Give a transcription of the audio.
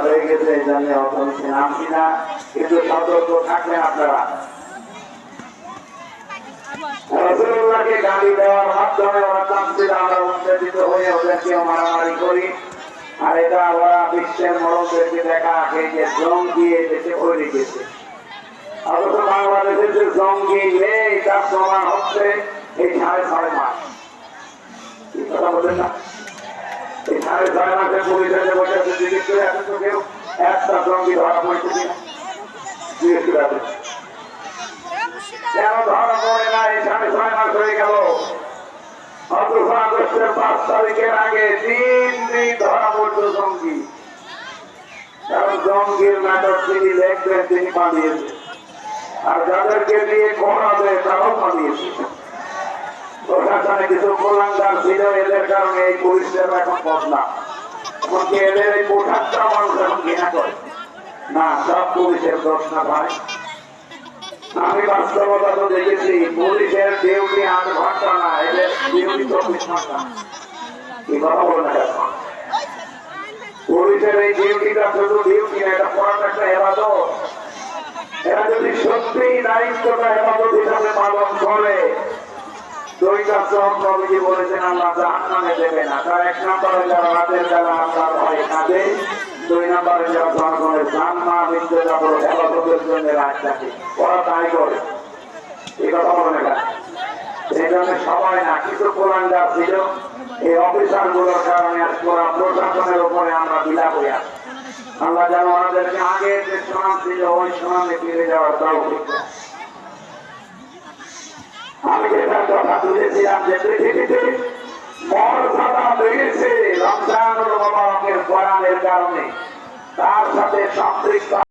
হয়ে গেছে এই জন্য অর্থনীতি নামছি না, কিন্তু সতর্ক থাকবেন আপনারা। রাসূলুল্লাহকে গালি দেওয়ার মাধ্যমে ওরা তামসিল আমরা উত্তেজিত হয়ে ওদেরকেও মারামারি করি। আর এটা ওরা বিশ্বের মরদেরকে দেখা আগে যে জঙ্গি এসে ওই গেছে, অথচ বাংলাদেশের যে জঙ্গি নেই তার প্রমাণ হচ্ছে এই 6.5 মাস। কথা বলেন না, এই 6.5 মাসে পুলিশের যে বসে আছে জিজ্ঞেস করে এখন তো কেউ একটা জঙ্গি ধরা পড়েছে কিনা জিজ্ঞেস করে আছে কেন ধরা পড়ে না? এই 6.5 মাস হয়ে গেল, অথচ আগস্টের 5 তারিখের আগে 3 দিন ধরা পড়তো জঙ্গি। কারণ জঙ্গির নাটক তিনি লেখবেন, তিনি পালিয়েছে, আর যাদেরকে দিয়ে করাবে তারাও পালিয়েছে। প্রশাসনে কিছু কল্যাণকার ছিল, এদের কারণে এই পুলিশের এখন বদলা, এমনকি এদের এই পোশাকটা মানুষ এখন ঘৃণা করে না। সব পুলিশের দোষ না ভাই, আমি বাস্তবতা তো দেখেছি। পুলিশের ডিউটি 8 ঘন্টা না, এদের ডিউটি 24 ঘন্টা। কি কথা বলে না, পুলিশের এই ডিউটিটা শুধু ডিউটি না, এটা পড়াটা একটা হেফাজত। এরা যদি সত্যি দায়িত্বটা হেফাজত হিসাবে পালন করে, 2টা চোখ নবীজি বলেছেন আল্লাহ জাহান্নামে দেবে না। তার 1 নম্বরে যারা রাতের বেলা আল্লাহর ভয়ে কাঁদে, 2 নম্বরে যারা জনগণের জান্নাত বিদ্যুৎ হেফাজতের জন্য রাত থাকে, ওরা তাই করে। এই কথা বলে না, এই জন্য সবাই না, কিছু কোরআনদার ছিল, এই অফিসার গুলোর কারণে ওরা প্রশাসনের উপরে আমরা বিলাপ হয়ে আসি। আল্লাহ যেন ওনাদেরকে আগে যে সমান ছিল ওই সমানে ফিরে যাওয়ার তৌফিক দেন। আমি যেটা কথা তুলেছিলাম যে পৃথিবীতে মর্যাদা বেড়েছে রমজানুল মুবারকের কোরআনের কারণে, তার সাথে সম্পৃক্ত